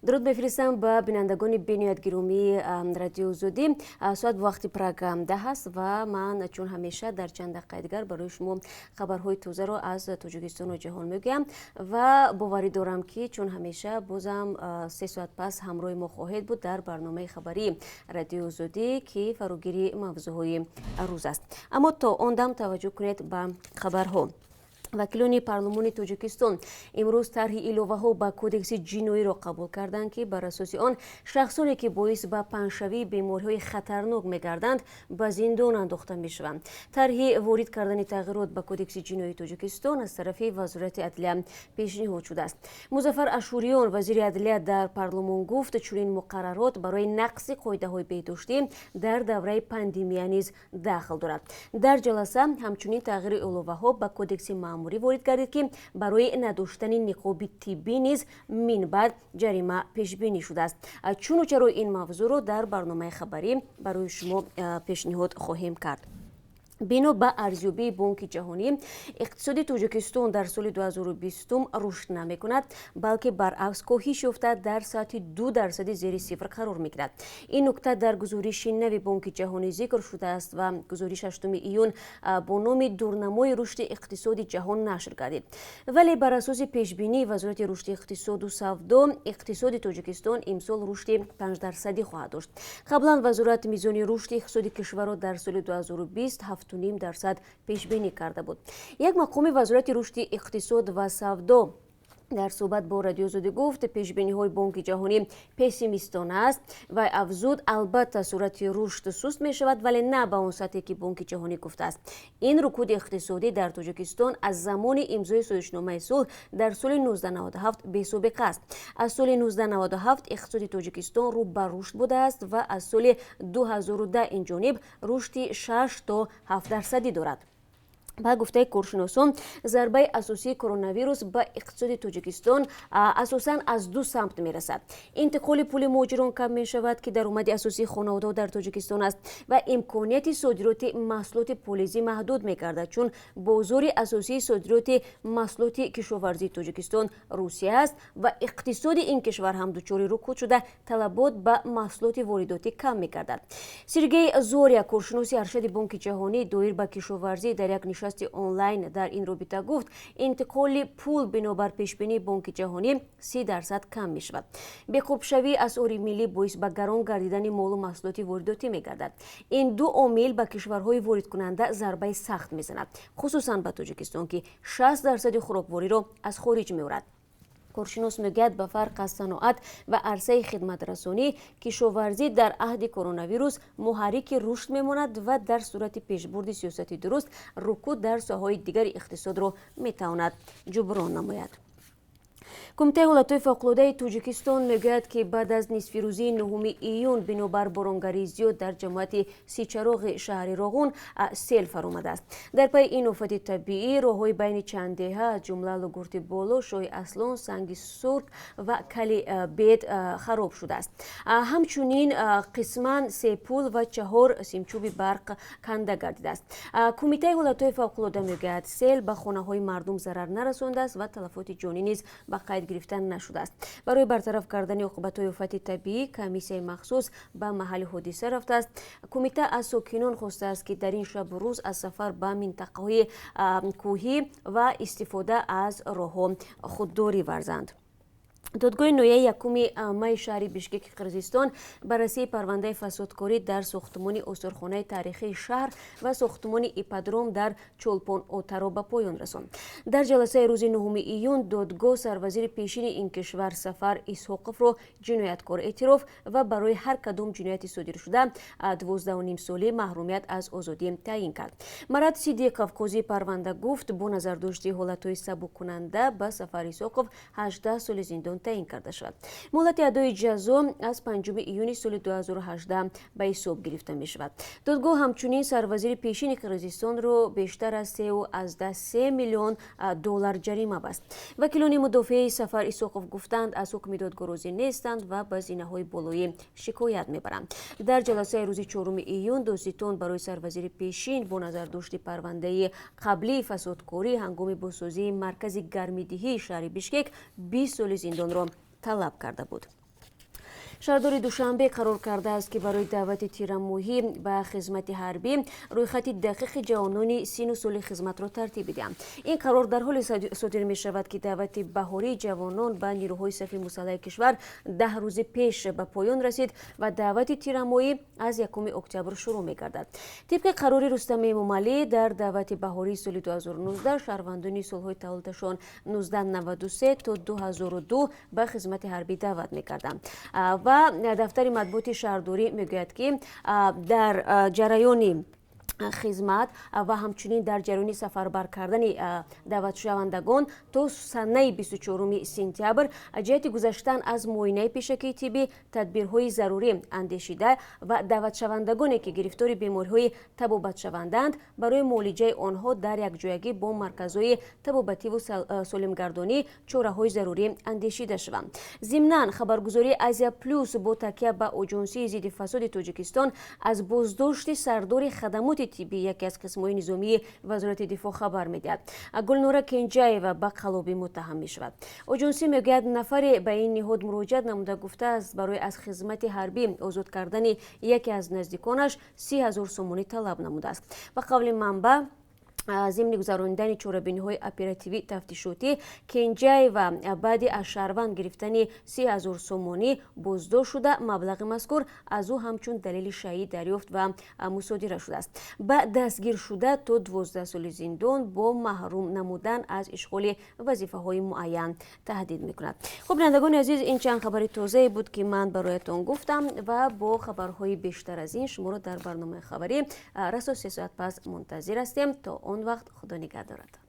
درود بفرستم به بینندگان بینیاد گرامی رادیو زودی. ساعت وقتی پروگرام هست و من چون همیشه در چند دقیقه دیگر برای شما خبرهای تازه رو از تاجیکستان و جهان میگم و باوری دارم که چون همیشه بازم 3 ساعت پس همراه ما خواهید بود در برنامه خبری رادیو زودی که فراگیری موضوعهای روز است. اما تا آن دم توجه کنید به خبرها. وکیلان پارلمان تاجیکستان امروز طرح ایلوه‌ها به کودکس جنایی را قبول کردند که بر اساس آن شخصانی که باعث به پنجشوی بیماری‌های خطرناک می‌گردند به زندان انداخته می‌شوند. طرح وارد کردن تغییرات به کودکس جنایی تاجیکستان از طرف وزارت عدلیه پیشنهاد شده است. مظفر اشوریان وزیر عدلیه در پارلمان گفت چنین مقررات برای نقض قاعده‌های بهداشتی در دوره پاندمی نیز داخل دارد. در جلسه همچنین تغییر ایلوه‌ها به کودکس مأموری وارد گردید که برای نداشتن نقاب طبی نیز من بعد جریمه پیش بینی شده است. چون و چرا این موضوع رو در برنامه خبری برای شما پیشنهاد خواهیم کرد. بنا به ارزیابی بانک جهانی اقتصاد تاجیکستان در سال 2020 رشد نمی‌کند بلکه برعکس کاهش یافته در سطح 2% زیر صفر قرار می‌گیرد. این نکته در گزارش نو بانک جهانی ذکر شده است و گزارش 8 ایون با نام دورنمای رشد اقتصاد جهان نشر گردید. ولی بر اساس پیشبینی وزارت رشد اقتصاد و سودا اقتصاد تاجیکستان امسال رشد 5% خواهد داشت. قبلا وزارت میزان رشد اقتصاد کشور را در سال 2020 7.5% پیش بینی کرده بود. یک مقام وزارت رشد اقتصاد و سودا در صحبت با رادیو زودی گفت پیشبینی های بانک جهانی پسیمیستانه است و افزود البته صورت رشد سست می شود ولی نه به اون سطحی که بانک جهانی گفته است. این رکود اقتصادی در تاجیکستان از زمان امضای سازشنامه صلح در سال 1997 بی‌سابقه است. از سال 1997 اقتصاد تاجیکستان رو به رشد بوده است و از سال 2010 این جانب رشد 6 تا 7% دارد. با گفته کارشناسان ضربه اساسی کرونا ویروس به اقتصاد تاجیکستان اساساً از 2 سمت میرسد. انتقال پول مهاجران کم می شود که درآمد اساسی خانواده در تاجیکستان است و امکانیت صادرات محصولات پولیزی محدود می گردد چون بازار اساسی صادرات محصولات کشاورزی تاجیکستان روسیه است و اقتصاد این کشور هم دچار رکود شده طلبات به محصولات وارداتی کم می گردد. سرگئی زوریا کارشناس ارشد بانک جهانی دایر به کشاورزی در یک نشست آنلاین در این رابطه گفت انتقال پول بنابر پیشبینی بانک جهانی 30% کم می شود. به‌خوبشوی اسعار ملی باعث به گران گردیدن مال و محصولات وارداتی می گردد. این دو عامل به کشورهای وارد کننده ضربه سخت می زند، خصوصا به تاجیکستان که 60% خوراکواری را از خارج می آورد. کارشناس میگوید به فرق از صنعت و عرصه خدمت رسانی کشاورزی در عهد کرونا ویروس محرک رشد میماند و در صورت پیشبرد سیاست درست رکود در ساحه‌های دیگر اقتصاد را میتواند جبران نماید. کمیته حالتهای فوق‌العاده تاجیکستان میگوید که بعد از نصف روزی 9 ایون بنابر بارانگری زیاد در جماعت سیچراغ شهر راغون سیل فرآمده است. در پی این آفت طبیعی راههای بین چند دهه از جمله لگورت بالا، شاه اصلان، سنگ سرخ و کلی بید خراب شده است. همچنین قسما سیپول و 4 سیمچوب برق کنده گردیده است. کمیته حالتهای فوق‌العاده میگوید سیل به خانه‌های مردم ضرر نرسانده است و تلفات جانی نیز به قید گرفتن نشده است. برای برطرف کردن عقوبت‌های آفت طبیعی کمیسیون مخصوص به محل حادثه رفته است. کمیته از ساکنان خواسته است که در این شب و روز از سفر به منطقه‌های کوهی و استفاده از راه‌ها خودداری ورزند. دادگاه نویه یکم می شهر بیشکک قرقیزستان بررسی پرونده فسادکاری در ساختمان استورخانه تاریخی شهر و ساختمان ایپادروم در چولپان اوتارا به پایان رساند. در جلسه روز 9 ایون دادگاه سروزیر پیشین این کشور سفر اسحاقوف را جنایتکار اعتراف و برای هر کدام جنایت صادر شده 12.5 ساله محرومیت از آزادی تعیین کرد. مراد سیدی قفقازی پرونده گفت با نظر داشته حالتهای سبک کننده به سفر اسحاقوف 18 سال زندان تعیین کرده شد. مهلت ادای جزا از 5 ایونی سال 2018 به حساب گرفته می شود. دادگاه همچنین سروزیر پیشین قرقیزستان را بیشتر از 3 میلیون دلار جریمه بست. وکیلان مدافع سفر اسحاقوف گفتند از حکم دادگاه راضی نیستند و به زینه‌های بالایی شکایت میبرند. در جلسه روز 4 ایون دادستان برای سروزیر پیشین با نظر داشت پرونده قبلی فسادکاری هنگام بازسازی مرکز گرمیدهی شهر بیشکک 20 سال زندان را طلب کرده بود. шаҳрдори душанбе қарор кардааст ки барои даъвати тирамоҳӣ ба хизмати ҳарбӣ рӯйхати дақиқи ҷавонони сину соли хизматро тартиб бидиҳад. Ин қарор дар ҳоле содир мешавад ки даъвати баҳории ҷавонон ба нирӯҳои сафи мусаллаҳи кишвар 10 рӯзи пеш ба поён расид ва даъвати тирамоҳӣ аз 1 октябр шурӯъ мегардад. тибқи қарори Рустами Эмомалӣ дар даъвати баҳории соли 2019 шаҳрвандони солҳои таваллудашон 1993 то 2002 ба хизмати ҳарбӣ даъват мекарданд. ва дафтари матбуоти шаҳрдорӣ мегӯяд ки дар ҷараёни хизмат ва ҳамчунин дар ҷараёни сафарбар кардани даъватшавандагон то санаи 24 сентябр ҷиҳати гузаштан аз муоинаи пешакии тиббӣ, тадбирҳои зарурӣ андешида ва даъватшавандагоне ки гирифтори бемориҳои табобатшаванданд барои муолиҷаи онҳо дар якҷоягӣ бо марказҳои табобативу солимгардонӣ чораҳои зарурӣ андешида шаванд. зимнан хабаргузории Азия плюс бо такя ба оҷонсии зидди фасоди Тоҷикистон аз боздошти сардори хадамоти тиббӣ яке аз қисмҳои низомии вазорати дифоъ хабар медиҳад. Гулнора Кенҷаева ба қалобӣ муттаҳам мешавад. оҷонсӣ мегӯяд нафаре ба ин ниҳод муроҷиат намуда гуфтааст барои аз хизмати ҳарбӣ озод кардани яке аз наздиконаш 30 000 сомонӣ талаб намудааст. Ба қавли манбаъ зимни гузарондани чорабиниҳои оперативӣ тафтишотӣ Кенҷаева баъди аз шаҳрванд гирифтани 30 000 сомонӣ боздошт шуда маблағи мазкур аз ӯ ҳамчун далели шаъӣ дарёфт ва мусодира шудааст. ба дастгир шуда то 12 соли зиндон бо маҳрум намудан аз ишғоли вазифаҳои муайян таҳдид мекунад. хуб бинандагони азиз, ин чанд хабари тозае буд ки ман бароятон гуфтам ва бо хабарҳои бештар аз ин шуморо дар барномаи хабарӣ расо 3 соат пас мунтазир ҳастем. то он вақт худо нигаҳдорад.